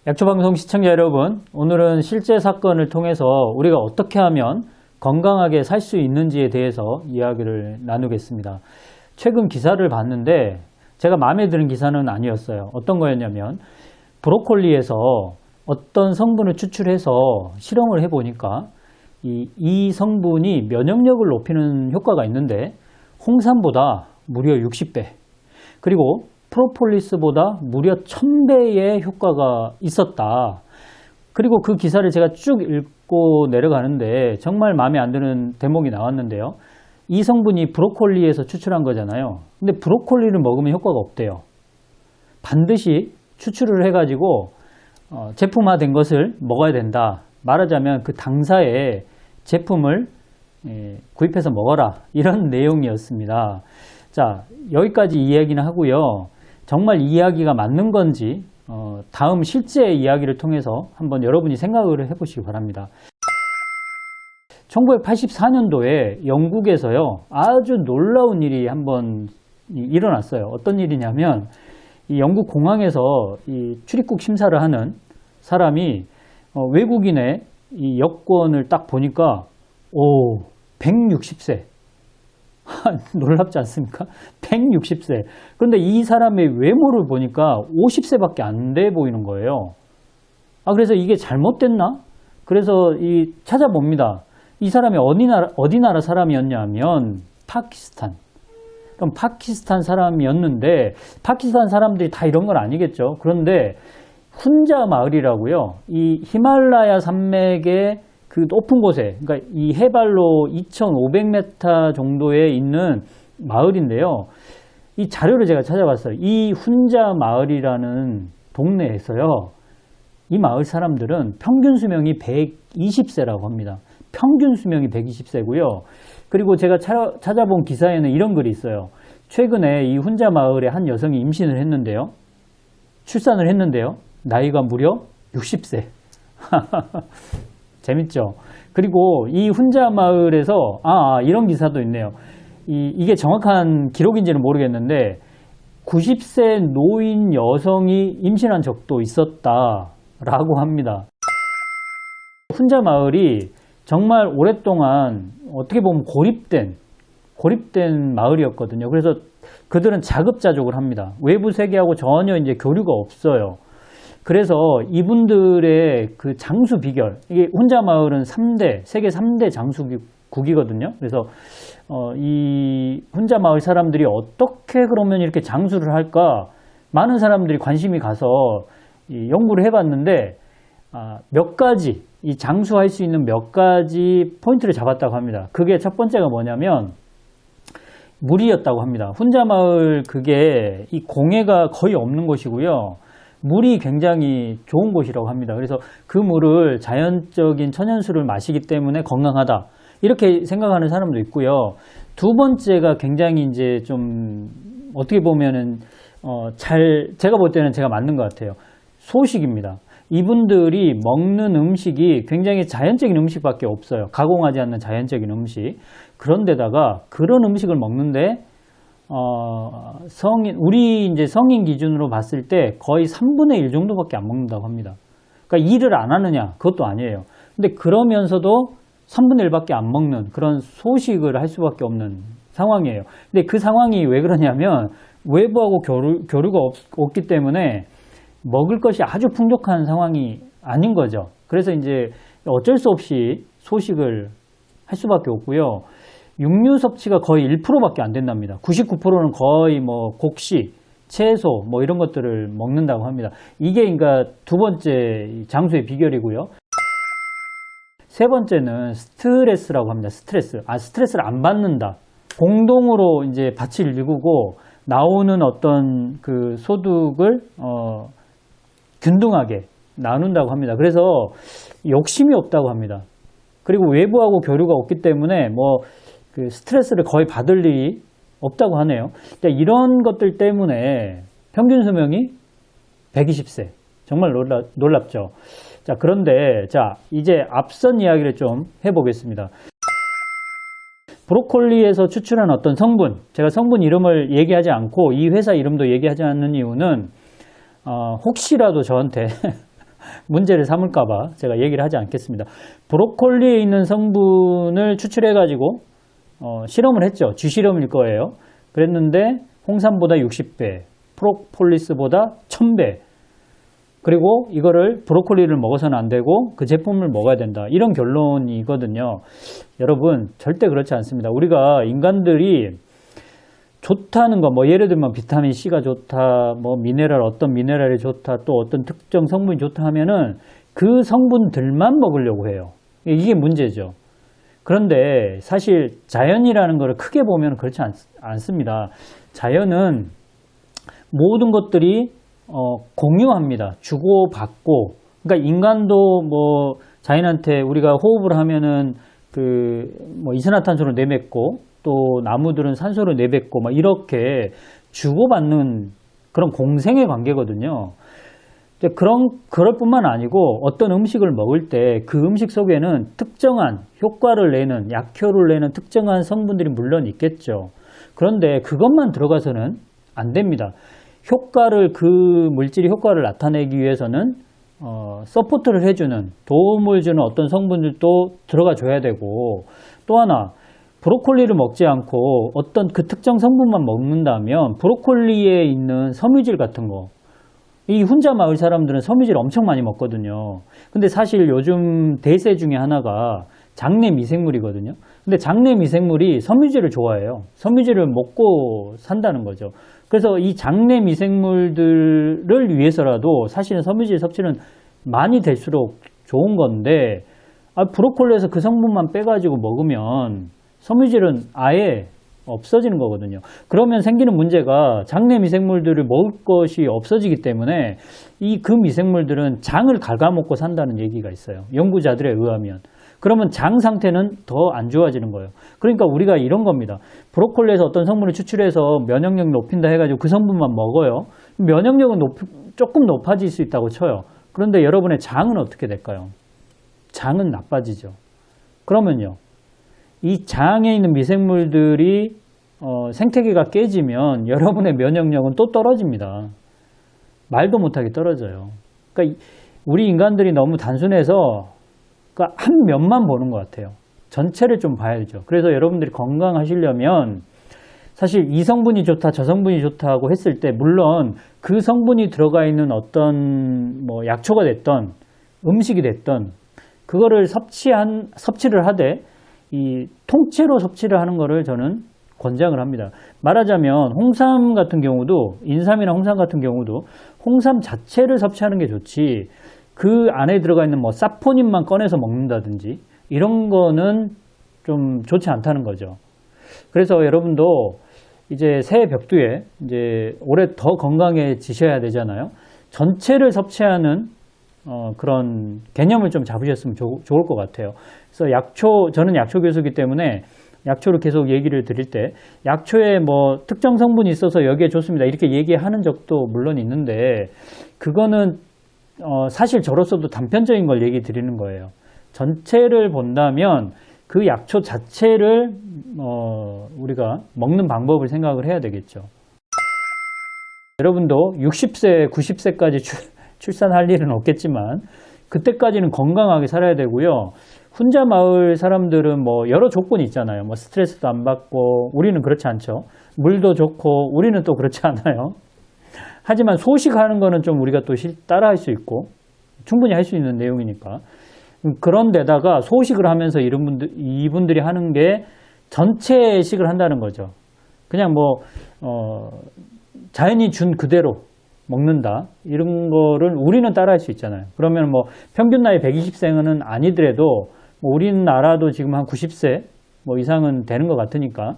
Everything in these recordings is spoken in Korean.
약초방송 시청자 여러분, 오늘은 실제 사건을 통해서 우리가 어떻게 하면 건강하게 살 수 있는지에 대해서 이야기를 나누겠습니다. 최근 기사를 봤는데 제가 마음에 드는 기사는 아니었어요. 어떤 거였냐면 브로콜리에서 어떤 성분을 추출해서 실험을 해보니까 이 성분이 면역력을 높이는 효과가 있는데 홍삼보다 무려 60배, 그리고 프로폴리스보다 무려 1000배의 효과가 있었다. 그리고 그 기사를 제가 쭉 읽고 내려가는데 정말 마음에 안 드는 대목이 나왔는데요. 이 성분이 브로콜리에서 추출한 거잖아요. 근데 브로콜리를 먹으면 효과가 없대요. 반드시 추출을 해가지고 제품화된 것을 먹어야 된다. 말하자면 그 당사의 제품을 구입해서 먹어라, 이런 내용이었습니다. 자, 여기까지 이야기는 하고요. 정말 이야기가 맞는 건지 다음 실제 이야기를 통해서 한번 여러분이 생각을 해보시기 바랍니다. 1984년도에 영국에서요, 아주 놀라운 일이 한번 일어났어요. 어떤 일이냐면 이 영국 공항에서 이 출입국 심사를 하는 사람이 외국인의 이 여권을 딱 보니까 160세. 놀랍지 않습니까? 160세. 그런데 이 사람의 외모를 보니까 50세밖에 안 돼 보이는 거예요. 그래서 이게 잘못됐나? 그래서 찾아봅니다. 이 사람이 어디 나라 사람이었냐면 파키스탄. 그럼 파키스탄 사람이었는데, 파키스탄 사람들이 다 이런 건 아니겠죠. 그런데 훈자 마을이라고요. 이 히말라야 산맥의 그 높은 곳에, 그러니까 이 해발로 2500m 정도에 있는 마을인데요. 이 자료를 제가 찾아봤어요. 이 훈자 마을이라는 동네에서요, 이 마을 사람들은 평균 수명이 120세라고 합니다. 평균 수명이 120세고요. 그리고 제가 찾아본 기사에는 이런 글이 있어요. 최근에 이 훈자 마을의 한 여성이 임신을 했는데요. 출산을 했는데요. 나이가 무려 60세. 재밌죠? 그리고 이 훈자 마을에서 이런 기사도 있네요. 이게 정확한 기록인지는 모르겠는데 90세 노인 여성이 임신한 적도 있었다라고 합니다. 훈자 마을이 정말 오랫동안 어떻게 보면 고립된 마을이었거든요. 그래서 그들은 자급자족을 합니다. 외부 세계하고 전혀 이제 교류가 없어요. 그래서 이분들의 그 장수 비결, 이게 훈자 마을은 세계 3대 장수국이거든요. 그래서 이 훈자 마을 사람들이 어떻게 그러면 이렇게 장수를 할까? 많은 사람들이 관심이 가서 연구를 해봤는데 몇 가지, 이 장수할 수 있는 몇 가지 포인트를 잡았다고 합니다. 그게 첫 번째가 뭐냐면 물이었다고 합니다. 훈자 마을 그게 이 공해가 거의 없는 곳이고요. 물이 굉장히 좋은 곳이라고 합니다. 그래서 그 물을 자연적인 천연수를 마시기 때문에 건강하다, 이렇게 생각하는 사람도 있고요. 두 번째가 굉장히 이제 좀 어떻게 보면은 제가 볼 때는 제가 맞는 것 같아요. 소식입니다. 이분들이 먹는 음식이 굉장히 자연적인 음식밖에 없어요. 가공하지 않는 자연적인 음식. 그런데다가 그런 음식을 먹는데 우리 이제 성인 기준으로 봤을 때 거의 3분의 1 정도밖에 안 먹는다고 합니다. 그러니까 일을 안 하느냐? 그것도 아니에요. 근데 그러면서도 3분의 1밖에 안 먹는 그런 소식을 할 수밖에 없는 상황이에요. 근데 그 상황이 왜 그러냐면 외부하고 교류가 없기 때문에 먹을 것이 아주 풍족한 상황이 아닌 거죠. 그래서 이제 어쩔 수 없이 소식을 할 수밖에 없고요. 육류 섭취가 거의 1%밖에 안 된답니다. 99%는 거의 곡식, 채소 이런 것들을 먹는다고 합니다. 이게 그러니까 두 번째 장수의 비결이고요. 세 번째는 스트레스라고 합니다. 스트레스를 안 받는다. 공동으로 이제 밭을 일구고 나오는 어떤 그 소득을 균등하게 나눈다고 합니다. 그래서 욕심이 없다고 합니다. 그리고 외부하고 교류가 없기 때문에 그 스트레스를 거의 받을 일이 없다고 하네요. 그러니까 이런 것들 때문에 평균 수명이 120세. 정말 놀랍죠. 자, 그런데 이제 앞선 이야기를 좀 해보겠습니다. 브로콜리에서 추출한 어떤 성분, 제가 성분 이름을 얘기하지 않고 이 회사 이름도 얘기하지 않는 이유는 혹시라도 저한테 문제를 삼을까봐 제가 얘기를 하지 않겠습니다. 브로콜리에 있는 성분을 추출해가지고 실험을 했죠. 쥐실험일 거예요. 그랬는데 홍삼보다 60배, 프로폴리스보다 1000배. 그리고 이거를 브로콜리를 먹어서는 안 되고 그 제품을 먹어야 된다. 이런 결론이거든요. 여러분 절대 그렇지 않습니다. 우리가 인간들이 좋다는 거, 뭐 예를 들면 비타민 C가 좋다, 뭐 미네랄 어떤 미네랄이 좋다, 또 어떤 특정 성분이 좋다 하면은 그 성분들만 먹으려고 해요. 이게 문제죠. 그런데 사실 자연이라는 것을 크게 보면 그렇지 않습니다. 자연은 모든 것들이 공유합니다. 주고받고. 그러니까 인간도 뭐 자연한테 우리가 호흡을 하면은 뭐 이산화탄소를 내뱉고 또 나무들은 산소를 내뱉고 막 이렇게 주고받는 그런 공생의 관계거든요. 그럴 뿐만 아니고 어떤 음식을 먹을 때 그 음식 속에는 특정한 효과를 내는, 약효를 내는 특정한 성분들이 물론 있겠죠. 그런데 그것만 들어가서는 안 됩니다. 그 물질이 효과를 나타내기 위해서는 서포트를 해주는, 도움을 주는 어떤 성분들도 들어가 줘야 되고, 또 하나 브로콜리를 먹지 않고 어떤 그 특정 성분만 먹는다면 브로콜리에 있는 섬유질 같은 거, 이 혼자 마을 사람들은 섬유질 엄청 많이 먹거든요. 근데 사실 요즘 대세 중에 하나가 장내 미생물이거든요. 근데 장내 미생물이 섬유질을 좋아해요. 섬유질을 먹고 산다는 거죠. 그래서 이 장내 미생물들을 위해서라도 사실은 섬유질 섭취는 많이 될수록 좋은 건데, 브로콜리에서 그 성분만 빼가지고 먹으면 섬유질은 아예 없어지는 거거든요. 그러면 생기는 문제가 장내 미생물들을 먹을 것이 없어지기 때문에 그 미생물들은 장을 갉아먹고 산다는 얘기가 있어요. 연구자들에 의하면. 그러면 장 상태는 더 안 좋아지는 거예요. 그러니까 우리가 이런 겁니다. 브로콜리에서 어떤 성분을 추출해서 면역력 높인다 해가지고 그 성분만 먹어요. 면역력은 조금 높아질 수 있다고 쳐요. 그런데 여러분의 장은 어떻게 될까요? 장은 나빠지죠. 그러면요, 이 장에 있는 미생물들이 생태계가 깨지면 여러분의 면역력은 또 떨어집니다. 말도 못하게 떨어져요. 그러니까 우리 인간들이 너무 단순해서 한 면만 보는 것 같아요. 전체를 좀 봐야죠. 그래서 여러분들이 건강하시려면 사실 이 성분이 좋다, 저 성분이 좋다고 했을 때 물론 그 성분이 들어가 있는 어떤 뭐 약초가 됐던 음식이 됐던 그거를 섭취를 하되 이 통째로 섭취를 하는 거를 저는 권장을 합니다. 말하자면 홍삼 같은 경우도, 인삼이나 홍삼 같은 경우도 홍삼 자체를 섭취하는 게 좋지, 그 안에 들어가 있는 뭐 사포닌만 꺼내서 먹는다든지 이런 거는 좀 좋지 않다는 거죠. 그래서 여러분도 이제 새해 벽두에 이제 올해 더 건강해지셔야 되잖아요. 전체를 섭취하는 그런 개념을 좀 잡으셨으면 좋을 것 같아요. 그래서 저는 약초 교수이기 때문에 약초를 계속 얘기를 드릴 때 약초에 뭐 특정 성분이 있어서 여기에 좋습니다 이렇게 얘기하는 적도 물론 있는데, 그거는 사실 저로서도 단편적인 걸 얘기 드리는 거예요. 전체를 본다면 그 약초 자체를 우리가 먹는 방법을 생각을 해야 되겠죠. 여러분도 60세, 90세까지 출산할 일은 없겠지만 그때까지는 건강하게 살아야 되고요. 혼자 마을 사람들은 뭐 여러 조건이 있잖아요. 뭐 스트레스도 안 받고, 우리는 그렇지 않죠. 물도 좋고, 우리는 또 그렇지 않아요. 하지만 소식하는 거는 좀 우리가 또 따라 할 수 있고 충분히 할 수 있는 내용이니까. 그런데다가 소식을 하면서 이분들이 하는 게 전체식을 한다는 거죠. 그냥 뭐 자연이 준 그대로 먹는다 이런 거를 우리는 따라 할 수 있잖아요. 그러면 뭐 평균 나이 120세는 아니더라도 뭐 우리나라도 지금 한 90세 뭐 이상은 되는 것 같으니까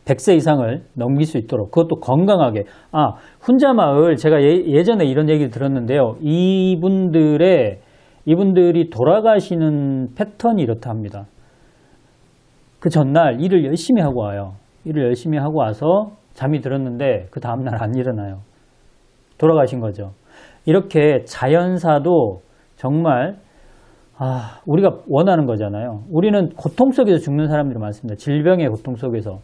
100세 이상을 넘길 수 있도록, 그것도 건강하게. 혼자 마을, 제가 예전에 이런 얘기를 들었는데요. 이분들이 돌아가시는 패턴이 이렇다 합니다. 그 전날 일을 열심히 하고 와요. 일을 열심히 하고 와서 잠이 들었는데 그 다음날 안 일어나요. 돌아가신 거죠. 이렇게 자연사도 정말 우리가 원하는 거잖아요. 우리는 고통 속에서 죽는 사람들이 많습니다. 질병의 고통 속에서.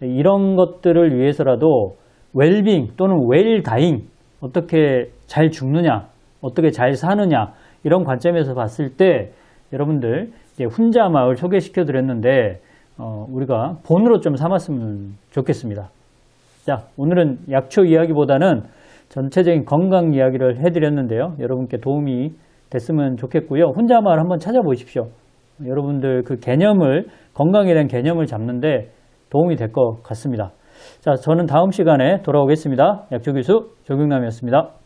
이런 것들을 위해서라도 웰빙 또는 웰다잉, 어떻게 잘 죽느냐, 어떻게 잘 사느냐 이런 관점에서 봤을 때 여러분들 이제 훈자 마을 소개시켜 드렸는데 우리가 본으로 좀 삼았으면 좋겠습니다. 자, 오늘은 약초 이야기보다는 전체적인 건강 이야기를 해드렸는데요. 여러분께 도움이 됐으면 좋겠고요. 훈자 마을 한번 찾아보십시오. 여러분들 그 개념을, 건강에 대한 개념을 잡는데 도움이 될 것 같습니다. 자, 저는 다음 시간에 돌아오겠습니다. 약초교수 조경남이었습니다.